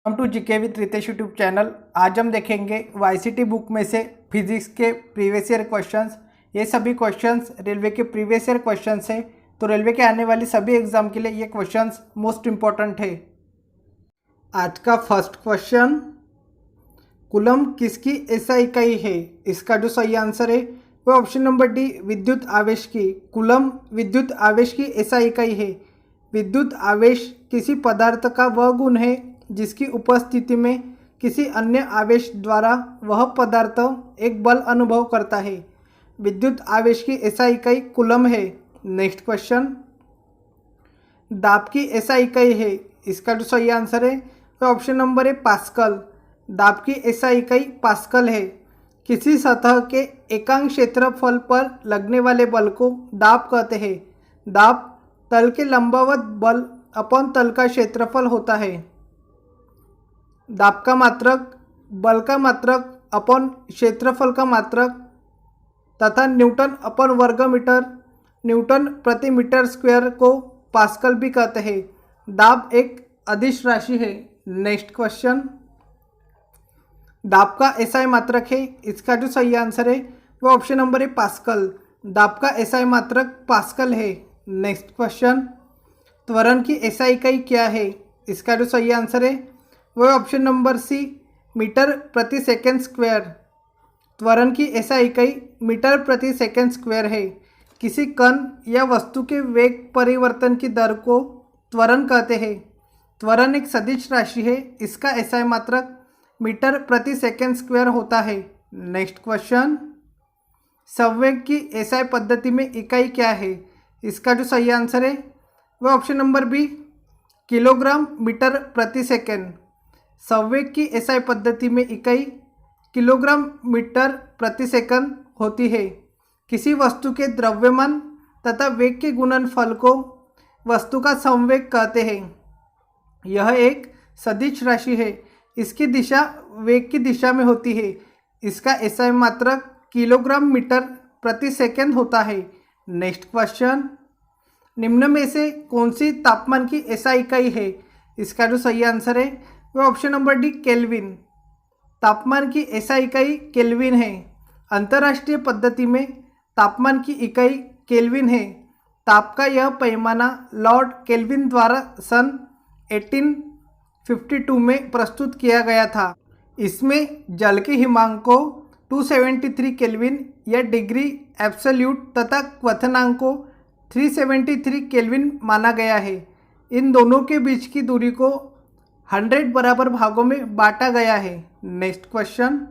Welcome to GK with Ritesh YouTube channel. आज हम देखेंगे वाईसीटी बुक में से फिजिक्स के प्रीवियस ईयर क्वेश्चंस। ये सभी क्वेश्चंस रेलवे के प्रीवियस ईयर क्वेश्चंस है, तो रेलवे के आने वाली सभी एग्जाम के लिए ये क्वेश्चंस मोस्ट इम्पॉर्टेंट है। आज का फर्स्ट क्वेश्चन, कूलम किसकी एसआई इकाई है? इसका जो सही आंसर है वो ऑप्शन नंबर डी, विद्युत आवेश की। कूलम विद्युत आवेश की एसआई इकाई है। विद्युत आवेश किसी पदार्थ का वह गुण है जिसकी उपस्थिति में किसी अन्य आवेश द्वारा वह पदार्थ एक बल अनुभव करता है। विद्युत आवेश की एसआई इकाई कूलम है। नेक्स्ट क्वेश्चन, दाब की एसआई इकाई है। इसका जो सही आंसर है वह ऑप्शन नंबर है पास्कल। दाब की एसआई इकाई पास्कल है। किसी सतह के एकांक क्षेत्रफल पर लगने वाले बल को दाब कहते हैं। दाब तल के लंबवत बल अपन तल का क्षेत्रफल होता है। दाब का मात्रक बल का मात्रक अपन क्षेत्रफल का मात्रक तथा न्यूटन अपन वर्ग मीटर, न्यूटन प्रति मीटर स्क्वायर को पास्कल भी कहते हैं। दाब एक अदिश राशि है। नेक्स्ट क्वेश्चन, दाब का एसआई मात्रक है। इसका जो सही आंसर है वो ऑप्शन नंबर है पास्कल। दाब का एसआई मात्रक पास्कल है। नेक्स्ट क्वेश्चन, त्वरण की एसआई इकाई क्या है? इसका जो सही आंसर है वो ऑप्शन नंबर सी, मीटर प्रति सेकेंड स्क्वायर। त्वरण की एसआई इकाई मीटर प्रति सेकेंड स्क्वायर है। किसी कण या वस्तु के वेग परिवर्तन की दर को त्वरण कहते हैं। त्वरण एक सदिश राशि है। इसका एसआई मात्रक मीटर प्रति सेकेंड स्क्वायर होता है। नेक्स्ट क्वेश्चन, संवेग की एसआई पद्धति में इकाई क्या है? इसका जो सही आंसर है वह option number B, kilogram metre प्रति सेकेंड। संवेग की एसआई पद्धति में इकाई किलोग्राम मीटर प्रति सेकंड होती है। किसी वस्तु के द्रव्यमान तथा वेग के गुणनफल को वस्तु का संवेग कहते हैं। यह एक सदिश राशि है। इसकी दिशा वेग की दिशा में होती है। इसका एसआई मात्रक किलोग्राम मीटर प्रति सेकंड होता है। नेक्स्ट क्वेश्चन, निम्न में से कौन सी तापमान की एसआई इकाई है? इसका जो सही आंसर है वह ऑप्शन नंबर डी, केल्विन। तापमान की एसआई इकाई केल्विन है। अंतर्राष्ट्रीय पद्धति में तापमान की इकाई केल्विन है। ताप का यह पैमाना लॉर्ड केल्विन द्वारा सन 1852 में प्रस्तुत किया गया था। इसमें जल के हिमांक को 273 केल्विन या डिग्री एब्सोल्यूट तथा क्वथनांक को 373 केल्विन माना गया है। इन दोनों के बीच की दूरी को 100 बराबर भागों में बांटा गया है। नेक्स्ट क्वेश्चन,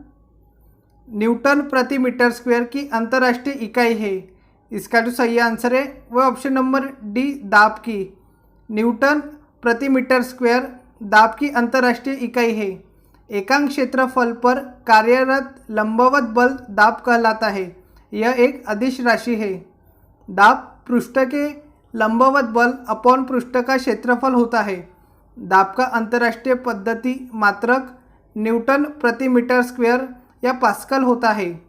न्यूटन प्रति मीटर स्क्वायर की अंतर्राष्ट्रीय इकाई है। इसका जो सही आंसर है वह ऑप्शन नंबर डी, दाब की। न्यूटन प्रति मीटर स्क्वायर दाब की अंतर्राष्ट्रीय इकाई है। एकांक क्षेत्रफल पर कार्यरत लंबवत बल दाब कहलाता है। यह एक अदिश राशि है। दाब पृष्ठ के लंबवत बल अपॉन पृष्ठ का क्षेत्रफल होता है। दाब का अंतर्राष्ट्रीय पद्धति मात्रक न्यूटन प्रति मीटर स्क्वायर या पास्कल होता है।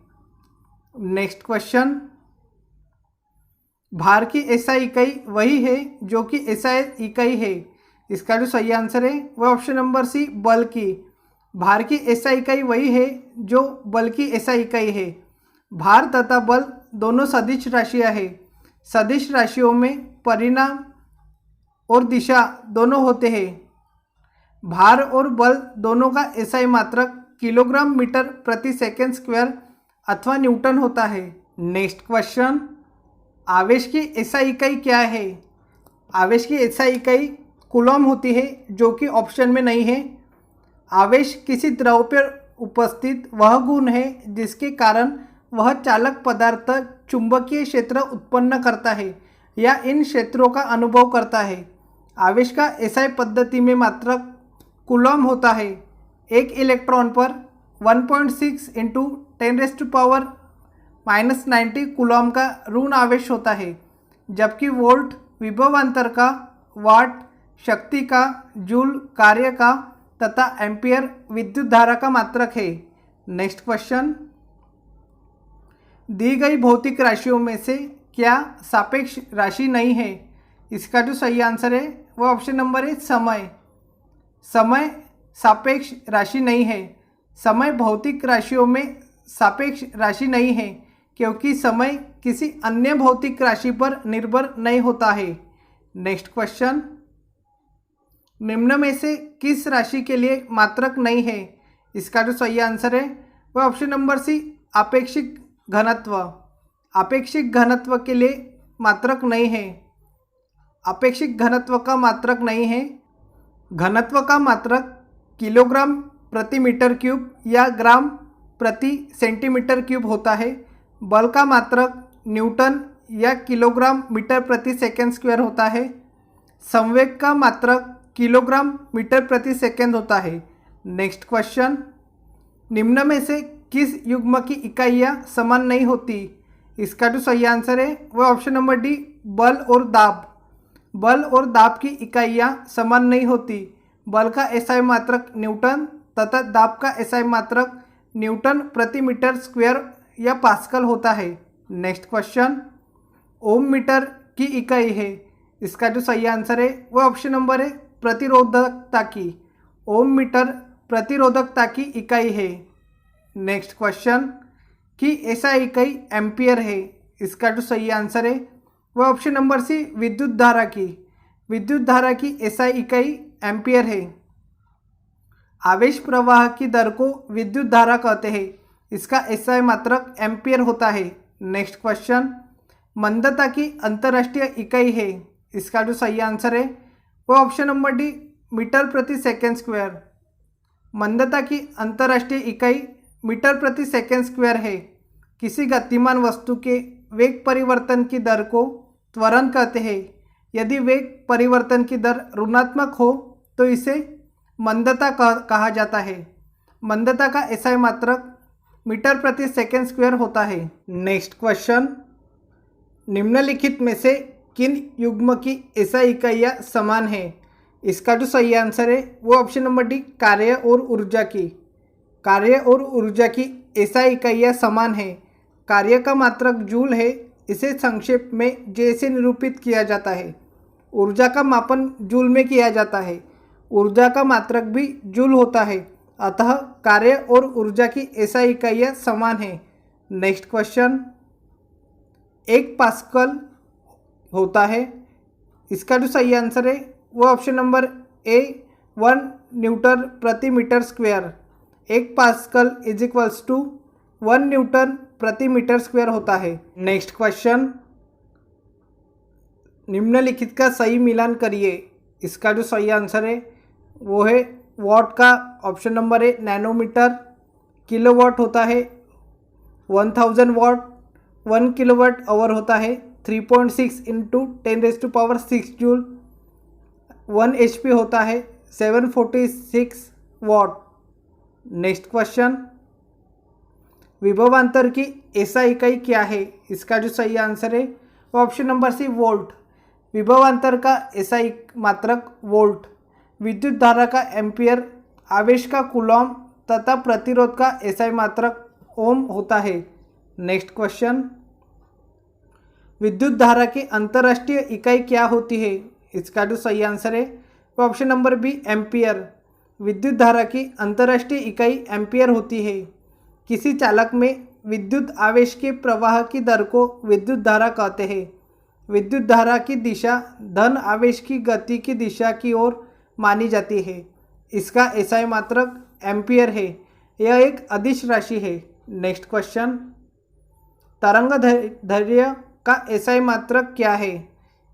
नेक्स्ट क्वेश्चन, भार की एसआई इकाई वही है जो कि एसआई इकाई है। इसका जो सही आंसर है वह ऑप्शन नंबर सी, बल की। भार की एसआई इकाई वही है जो बल की एसआई इकाई है। भार तथा बल दोनों सदिश राशियां हैं। सदिश राशियों में परिमाण और दिशा दोनों होते हैं। भार और बल दोनों का एसआई मात्रक किलोग्राम मीटर प्रति सेकेंड स्क्वायर अथवा न्यूटन होता है। नेक्स्ट क्वेश्चन, आवेश की एसआई इकाई क्या है? आवेश की एसआई इकाई कूलम होती है, जो कि ऑप्शन में नहीं है। आवेश किसी द्रव पर उपस्थित वह गुण है जिसके कारण वह चालक पदार्थ चुंबकीय क्षेत्र उत्पन्न करता है या इन क्षेत्रों का अनुभव करता है। आवेश का एसआई पद्धति में मात्रक कूलम होता है। एक इलेक्ट्रॉन पर 1.6 इंटू 10⁻⁻90 कूलम का ऋण आवेश होता है, जबकि वोल्ट विभवांतर का, वाट शक्ति का, जूल कार्य का तथा एम्पियर विद्युत धारा का मात्रक है। नेक्स्ट क्वेश्चन, दी गई भौतिक राशियों में से क्या सापेक्ष राशि नहीं है? इसका जो सही आंसर है वो ऑप्शन नंबर है समय। समय सापेक्ष राशि नहीं है। समय भौतिक राशियों में सापेक्ष राशि नहीं है क्योंकि समय किसी अन्य भौतिक राशि पर निर्भर नहीं होता है। नेक्स्ट क्वेश्चन, निम्न में से किस राशि के लिए मात्रक नहीं है? इसका जो सही आंसर है वह ऑप्शन नंबर सी, आपेक्षिक घनत्व। आपेक्षिक घनत्व के लिए मात्रक नहीं है। आपेक्षिक घनत्व का मात्रक नहीं है। घनत्व का मात्रक किलोग्राम प्रति मीटर क्यूब या ग्राम प्रति सेंटीमीटर क्यूब होता है। बल का मात्रक न्यूटन या किलोग्राम मीटर प्रति सेकंड स्क्वायर होता है। संवेग का मात्रक किलोग्राम मीटर प्रति सेकंड होता है। नेक्स्ट क्वेश्चन, निम्न में से किस युग्म की इकाइयाँ समान नहीं होती? इसका जो सही आंसर है वह ऑप्शन नंबर डी, बल और दाब। बल और दाब की इकाइयाँ समान नहीं होती। बल का एसआई मात्रक न्यूटन तथा दाब का एसआई मात्रक न्यूटन प्रति मीटर स्क्वायर या पास्कल होता है। नेक्स्ट क्वेश्चन, ओम मीटर की इकाई है। इसका जो सही आंसर है वह ऑप्शन नंबर है, प्रतिरोधकता की। ओम मीटर प्रतिरोधकता की इकाई है। नेक्स्ट क्वेश्चन, कि ऐसा इकाई एम्पियर है। इसका जो सही आंसर है वह ऑप्शन नंबर सी, विद्युत धारा की। विद्युत धारा की ऐसा इकाई एम्पियर है। आवेश प्रवाह की दर को विद्युत धारा कहते हैं। इसका एसआई मात्रक एम्पियर होता है। नेक्स्ट क्वेश्चन, मंदता की अंतर्राष्ट्रीय इकाई है। इसका जो सही आंसर है वह ऑप्शन नंबर डी, मीटर प्रति सेकंड स्क्वायर। मंदता की अंतर्राष्ट्रीय इकाई मीटर प्रति सेकंड स्क्वायर है। किसी गतिमान वस्तु के वेग परिवर्तन की दर को त्वरण कहते हैं। यदि वेग परिवर्तन की दर ऋणात्मक हो तो इसे मंदता कहा जाता है। मंदता का एसआई मात्रक मीटर प्रति सेकंड स्क्वायर होता है। नेक्स्ट क्वेश्चन, निम्नलिखित में से किन युग्म की एसआई इकाइयाँ समान है? इसका जो सही आंसर है वो ऑप्शन नंबर डी, कार्य और ऊर्जा की। कार्य और ऊर्जा की एसआई इकाइयाँ समान है। कार्य का मात्रक जूल है। इसे संक्षेप में जे से निरूपित किया जाता है। ऊर्जा का मापन जूल में किया जाता है। ऊर्जा का मात्रक भी जूल होता है। अतः कार्य और ऊर्जा की एसआई इकाइयाँ समान है। नेक्स्ट क्वेश्चन, 1 पास्कल होता है। इसका जो सही आंसर है वो ऑप्शन नंबर ए, 1 न्यूटन प्रति metre square. 1 pascal is equals to 1 newton प्रति मीटर स्क्वायर होता है। नेक्स्ट क्वेश्चन, निम्नलिखित का सही मिलान करिए। इसका जो सही आंसर है वो है वॉट का ऑप्शन नंबर है नैनोमीटर। किलोवाट होता है 1000 वॉट। 1 किलोवाट आवर होता है 3.6 इंटू 10⁻6 जूल। 1 HP होता है 746 वॉट। नेक्स्ट क्वेश्चन, विभवांतर की एसआई इकाई क्या है? इसका जो सही आंसर है वो ऑप्शन नंबर सी, वोल्ट। विभवांतर का एसआई मात्रक वोल्ट। विद्युत धारा का एम्पियर, आवेश का कूलॉम तथा प्रतिरोध का एसआई मात्रक ओम होता है। नेक्स्ट क्वेश्चन, विद्युत धारा की अंतर्राष्ट्रीय इकाई क्या होती है? इसका जो सही आंसर है वो ऑप्शन नंबर बी, एम्पियर। विद्युत धारा की अंतर्राष्ट्रीय इकाई एम्पियर होती है। किसी चालक में विद्युत आवेश के प्रवाह की दर को विद्युत धारा कहते हैं। विद्युत धारा की दिशा धन आवेश की गति की दिशा की ओर मानी जाती है। इसका एसआई मात्रक एम्पियर है। यह एक अदिश राशि है। नेक्स्ट क्वेश्चन, तरंग दैर्घ्य का एसआई मात्रक क्या है?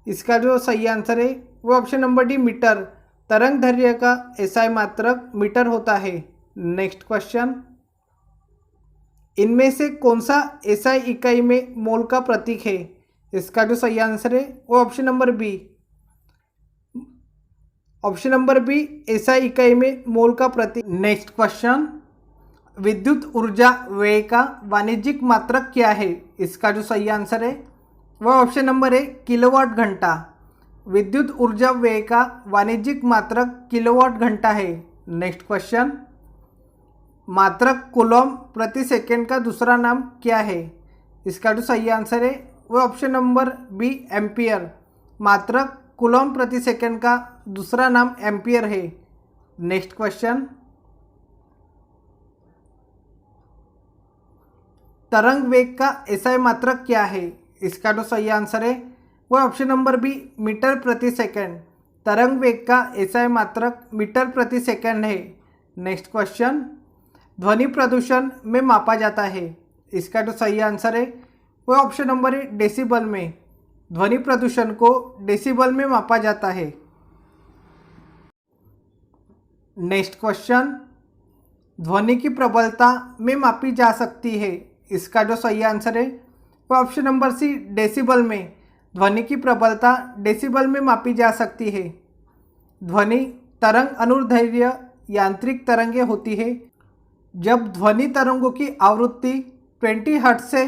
इसका जो सही आंसर है वो ऑप्शन नंबर डी, मीटर। तरंग दैर्घ्य का एसआई मात्रक मीटर होता है। नेक्स्ट क्वेश्चन, इनमें से कौन सा एसआई इकाई में मोल का प्रतीक है? इसका जो सही आंसर है वो option number B. Option number B SI इकाई में मोल का प्रतीक। नेक्स्ट क्वेश्चन, विद्युत ऊर्जा व्यय का वाणिज्यिक मात्रक क्या है? इसका जो सही आंसर है वह ऑप्शन नंबर है, किलोवाट घंटा। विद्युत ऊर्जा व्यय का वाणिज्यिक मात्रक किलोवाट घंटा है। नेक्स्ट क्वेश्चन, मात्रक कूलॉम प्रति सेकंड का दूसरा नाम क्या है? इसका जो सही आंसर है वह ऑप्शन नंबर बी, एम्पियर। मात्रक कूलॉम प्रति सेकंड का दूसरा नाम एम्पियर है। नेक्स्ट क्वेश्चन, तरंग वेग का एसआई मात्रक क्या है? इसका जो सही आंसर है वो ऑप्शन नंबर बी मीटर प्रति सेकंड। तरंग वेग का एसआई मात्रक मीटर प्रति सेकंड है। नेक्स्ट क्वेश्चन, ध्वनि प्रदूषण में मापा जाता है। इसका जो सही आंसर है वो ऑप्शन नंबर है डेसिबल में। ध्वनि प्रदूषण को डेसिबल में मापा जाता है। नेक्स्ट क्वेश्चन, ध्वनि की प्रबलता में मापी जा सकती है। इसका जो सही आंसर है वो ऑप्शन नंबर सी डेसिबल में। ध्वनि की प्रबलता डेसिबल में मापी जा सकती है। ध्वनि तरंग अनुदैर्ध्य यांत्रिक तरंगें होती है। जब ध्वनि तरंगों की आवृत्ति 20 हर्ट्ज से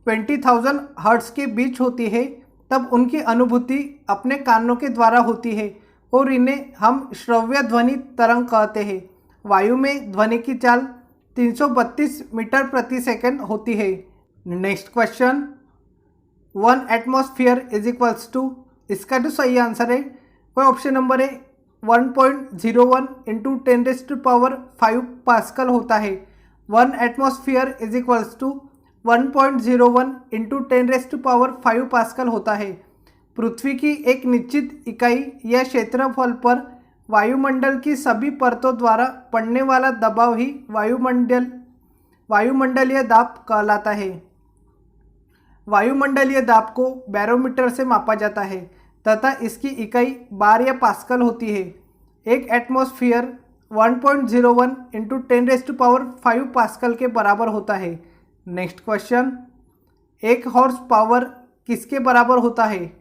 20,000 हर्ट्ज के बीच होती है तब उनकी अनुभूति अपने कानों के द्वारा होती है और इन्हें हम श्रव्य ध्वनि तरंग कहते हैं। वायु में ध्वनि की चाल 332 मीटर प्रति सेकंड होती है। Next question, 1 atmosphere is equals to, इसका जो सही आंसर है वो ऑप्शन नंबर है 1.01 इंटू 10⁵ पास्कल होता है। 1 atmosphere is equals to 1.01 into 10⁵ pascal होता है। पृथ्वी की एक निश्चित इकाई या क्षेत्रफल पर वायुमंडल की सभी परतों द्वारा पड़ने वाला दबाव ही वायुमंडलीय दाब कहलाता है। वायुमंडलीय दाब को बैरोमीटर से मापा जाता है तथा इसकी इकाई बार या पास्कल होती है। एक एटमॉस्फेयर 1.01 इंटू 10⁵ पास्कल के बराबर होता है। नेक्स्ट क्वेश्चन, 1 हॉर्स पावर किसके बराबर होता है?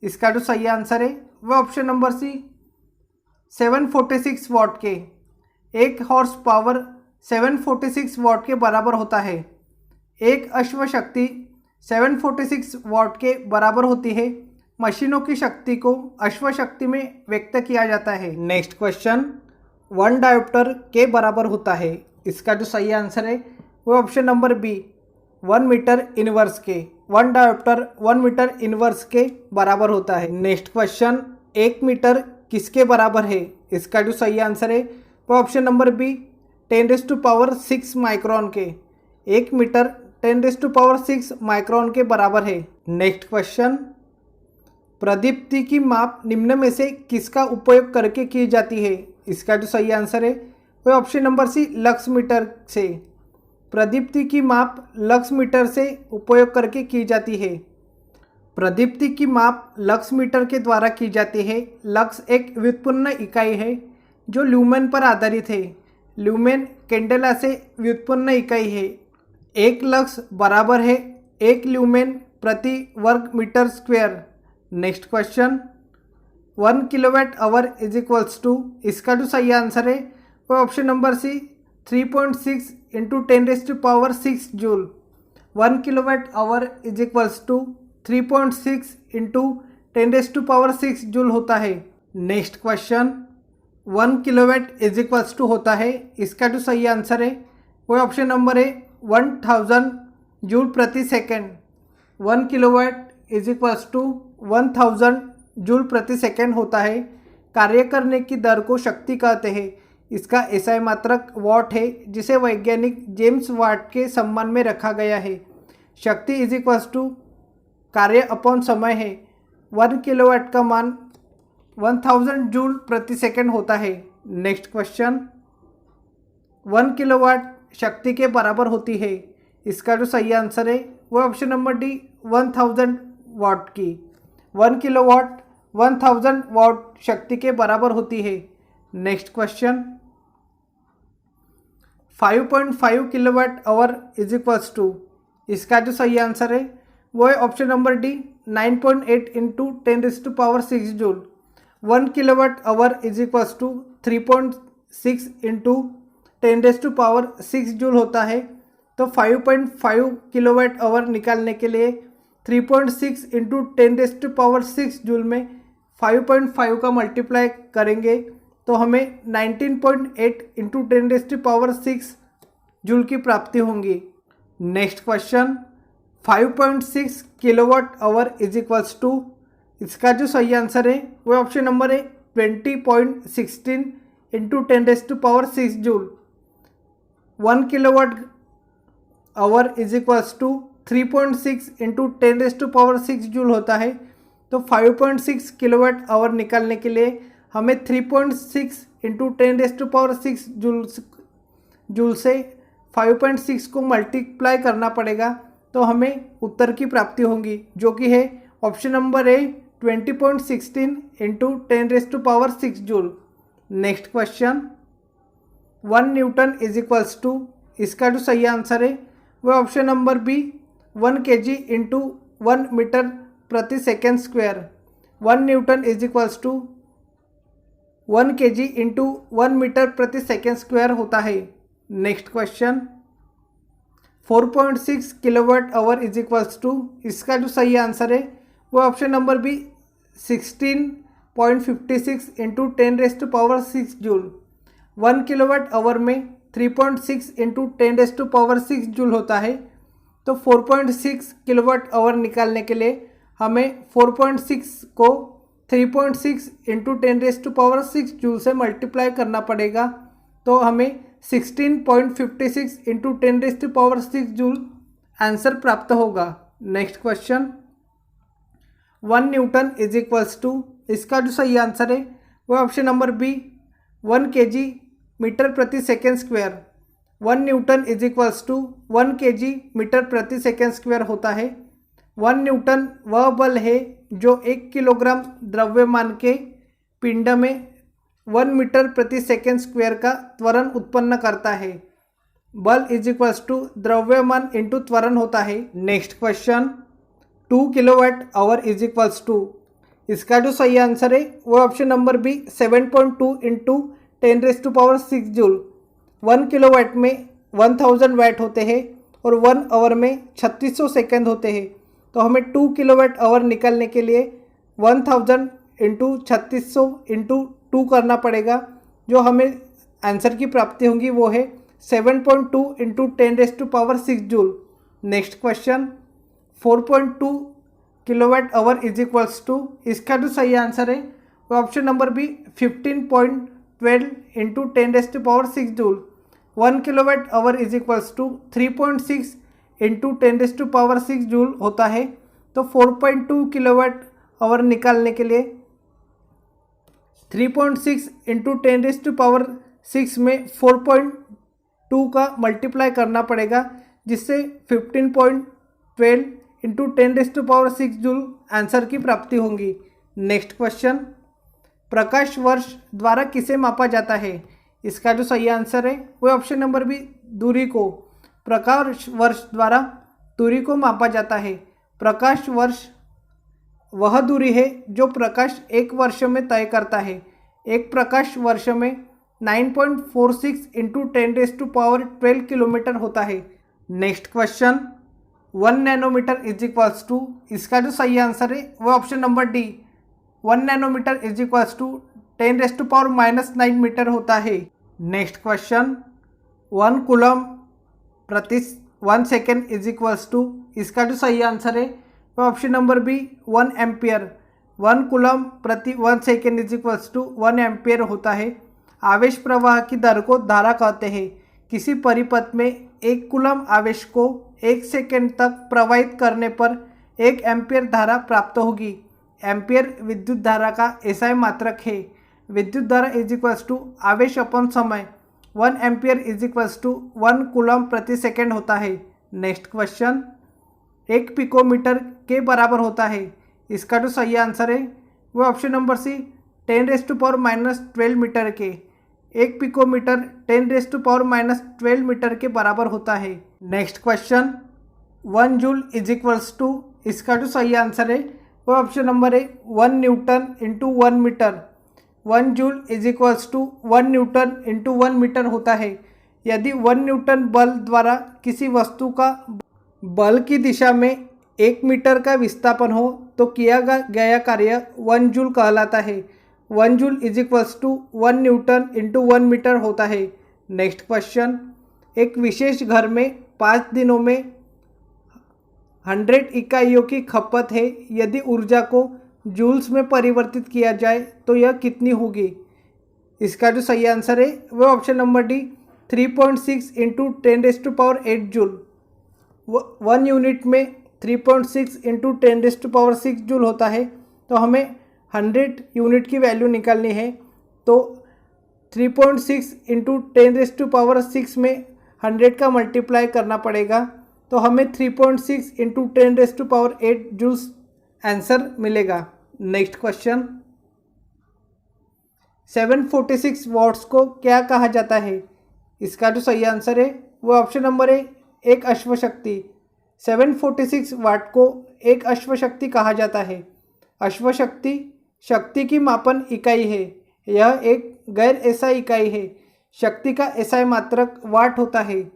इसका जो सही आंसर है वह ऑप्शन नंबर सी 746 वाट के। 1 हॉर्स पावर 746 वाट के बराबर होता है। एक अश्व शक्ति 746 वाट के बराबर होती है। मशीनों की शक्ति को अश्व शक्ति में व्यक्त किया जाता है। नेक्स्ट क्वेश्चन, 1 डायोप्टर के बराबर होता है। इसका जो सही आंसर है वो option number B 1 metre inverse के। 1 डायोप्टर 1 मीटर इनवर्स के बराबर होता है। नेक्स्ट क्वेश्चन, 1 मीटर किसके बराबर है? इसका जो सही आंसर है वो ऑप्शन नंबर बी 10⁶ माइक्रोन के। 1 मीटर 10⁶ माइक्रोन के बराबर है। नेक्स्ट क्वेश्चन, प्रदीप्ति की माप निम्न में से किसका उपयोग करके की जाती है? इसका जो सही आंसर है वो option number C lux metre से। प्रदीप्ति की माप लक्स मीटर से उपयोग करके की जाती है। प्रदीप्ति की माप लक्स मीटर के द्वारा की जाती है। लक्स एक व्युत्पन्न इकाई है जो ल्यूमेन पर आधारित है। ल्यूमेन कैंडेला से व्युत्पन्न इकाई है। 1 लक्स बराबर है 1 ल्यूमेन प्रति वर्ग metre square. Next question, 1 kilowatt hour is equals to, इसका जो सही आंसर है वो option number C 3.6 into 10⁶ joule. 1 kilowatt hour is equals to 3.6 into 10⁶ joule होता है। Next question, 1 kilowatt is equals to होता है। इसका जो सही आंसर है वो ऑप्शन नंबर है 1000 जूल प्रति second. 1 kilowatt is equals to 1000 joule प्रति सेकेंड होता है। कार्य करने की दर को शक्ति कहते हैं। इसका एसआई मात्रक वॉट है जिसे वैज्ञानिक जेम्स वाट के सम्मान में रखा गया है। शक्ति इज इक्वल्स टू कार्य अपॉन समय है। 1 किलोवाट का मान 1000 जूल प्रति सेकेंड होता है। नेक्स्ट क्वेश्चन, 1 किलोवाट शक्ति के बराबर होती है। इसका जो सही आंसर है वो ऑप्शन नंबर डी 1000 वाट की। 1 किलोवाट 1000 वाट शक्ति के बराबर होती है। Next question, 5.5 kilowatt hour is equals to, इसका जो सही आंसर है वो है option number D 9.8 into 10⁶ joule. 1 kilowatt hour is equals to 3.6 into 10⁶ joule होता है। तो 5.5 किलोवाट आवर निकालने के लिए 3.6 इंटू 10⁶ जूल में 5.5 का मल्टीप्लाई करेंगे तो हमें 19.8 इंटू 10⁶ जूल की प्राप्ति होंगी। Next question, 5.6 kilowatt hour is equals to, इसका जो सही आंसर है वो ऑप्शन नंबर है 20.16 into 10⁶ joule. 1 kilowatt hour is equals to 3.6 into 10⁻6 joule होता है। तो 5.6 किलोवाट आवर निकालने के लिए हमें 3.6 इंटू 10⁻6 जूल से 5.6 को मल्टीप्लाई करना पड़ेगा, तो हमें उत्तर की प्राप्ति होगी, जो कि है option number A 20.16 into 10⁻6 joule. Next question, 1 newton is equals to, इसका जो सही आंसर है वह option number B 1 kg into 1 metre प्रति second square. 1 newton is equals to 1 kg into 1 metre प्रति सेकेंड स्क्वायर होता है। Next question, 4.6 kilowatt hour is equals to, इसका जो सही आंसर है वो option number B 16.56 into 10⁻6 joule. 1 kilowatt our में 3.6 इंटू 10⁻6 जूल होता है। तो 4.6 किलोवाट आवर निकालने के लिए हमें 4.6 को 3.6 इंटू 10⁻6 जूल से मल्टीप्लाई करना पड़ेगा, तो हमें 16.56 इंटू 10⁻6 जूल आंसर प्राप्त होगा। Next question, 1 newton is equals to, इसका जो सही आंसर है वो option number B 1 kg metre प्रति second square. 1 newton is equals to 1 kg metre प्रति सेकेंड स्क्वायर होता है। 1 न्यूटन वह बल है जो 1 किलोग्राम द्रव्यमान के पिंड में 1 मीटर प्रति सेकेंड स्क्वायर का त्वरण उत्पन्न करता है। बल इज इक्वल्स टू द्रव्यमान इंटू त्वरण होता है। Next question, 2 kilowatt hour is equals to, इसका जो सही आंसर है वो option number B 7.2 into 10⁻6 joule. 1 kilowatt में 1000 वाट होते हैं और 1 आवर में 3600 सेकेंड होते हैं। तो हमें 2 किलोवाट आवर निकालने के लिए 1000 इंटू 3600 इंटू 2 करना पड़ेगा, जो हमें आंसर की प्राप्ति होगी वो है 7.2 into 10⁻6 joule. Next question, 4.2 kilowatt hour is equals to, इसका जो सही आंसर है वो option number B 15.12 into 10⁻6 joule. 1 kilowatt hour is equals to 3.6 into 10⁻6 joule होता है। तो 4.2 किलोवाट आवर निकालने के लिए 3.6 इंटू 10⁻6 में 4.2 का मल्टीप्लाई करना पड़ेगा, जिससे 15.12 इंटू 10⁻6 जूल आंसर की प्राप्ति होगी। नेक्स्ट क्वेश्चन, प्रकाश वर्ष द्वारा किसे मापा जाता है? इसका जो सही आंसर है वो ऑप्शन नंबर बी दूरी को। प्रकाश वर्ष द्वारा दूरी को मापा जाता है। प्रकाश वर्ष वह दूरी है जो प्रकाश एक वर्ष में तय करता है। एक प्रकाश वर्ष में 9.46 इंटू 10⁻12 किलोमीटर होता है। Next question, 1 nanometre is equals to, इसका जो सही आंसर है वो option number D 1 nanometre is equals to 10⁻⁻9 metre होता है। नेक्स्ट क्वेश्चन, 1 कूलम प्रति 1 सेकेंड इज इक्वल्स टू, इसका जो सही आंसर है वो option number B 1 ampere. 1 coulomb प्रति 1 second is equals to 1 ampere होता है। आवेश प्रवाह की दर को धारा कहते हैं। किसी परिपथ में 1 कूलम आवेश को 1 सेकेंड तक प्रवाहित करने पर 1 एम्पियर धारा प्राप्त होगी। एम्पियर विद्युत धारा का एसआई मात्रक है। विद्युत धारा इज इक्वल्स टू आवेश अपन समय। 1 ampere is equals to 1 coulomb प्रति सेकेंड होता है। नेक्स्ट क्वेश्चन, 1 पिकोमीटर के बराबर होता है। इसका जो सही आंसर है वो ऑप्शन नंबर सी 10⁻⁻12 मीटर के। 1 पिकोमीटर 10⁻⁻12 मीटर के बराबर होता है। Next question, 1 joule is equals to, इसका जो सही आंसर है वो ऑप्शन नंबर है 1 newton into 1 metre. 1 joule is equals to 1 newton into 1 metre होता है। यदि 1 न्यूटन बल द्वारा किसी वस्तु का बल की दिशा में 1 मीटर का विस्थापन हो तो किया गया कार्य 1 जूल कहलाता है। 1 joule is equals to 1 newton into 1 metre होता है। नेक्स्ट क्वेश्चन, एक विशेष घर में 5 दिनों में 100 इकाइयों की खपत है। यदि ऊर्जा को जूल्स में परिवर्तित किया जाए तो यह कितनी होगी? इसका जो सही आंसर है वो option number D 3.6 into 10⁸ joule. 1 unit में 3.6 इंटू 10⁻6 जूल होता है। तो हमें 100 यूनिट की वैल्यू निकालनी है। तो 3.6 इंटू 10⁻6 में 100 का मल्टीप्लाई करना पड़ेगा। तो हमें 3.6 इंटू 10⁸ जूल्स आंसर मिलेगा। नेक्स्ट क्वेश्चन, 746 वॉट्स को क्या कहा जाता है? इसका जो सही आंसर है वो ऑप्शन नंबर है, एक अश्वशक्ति। 746 वाट को एक अश्वशक्ति कहा जाता है। अश्वशक्ति शक्ति की मापन इकाई है। यह एक गैर एसआई इकाई है। शक्ति का एसआई मात्रक वाट होता है।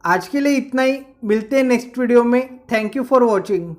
आज के लिए इतना ही, मिलते हैं नेक्स्ट वीडियो में। Thank you for watching.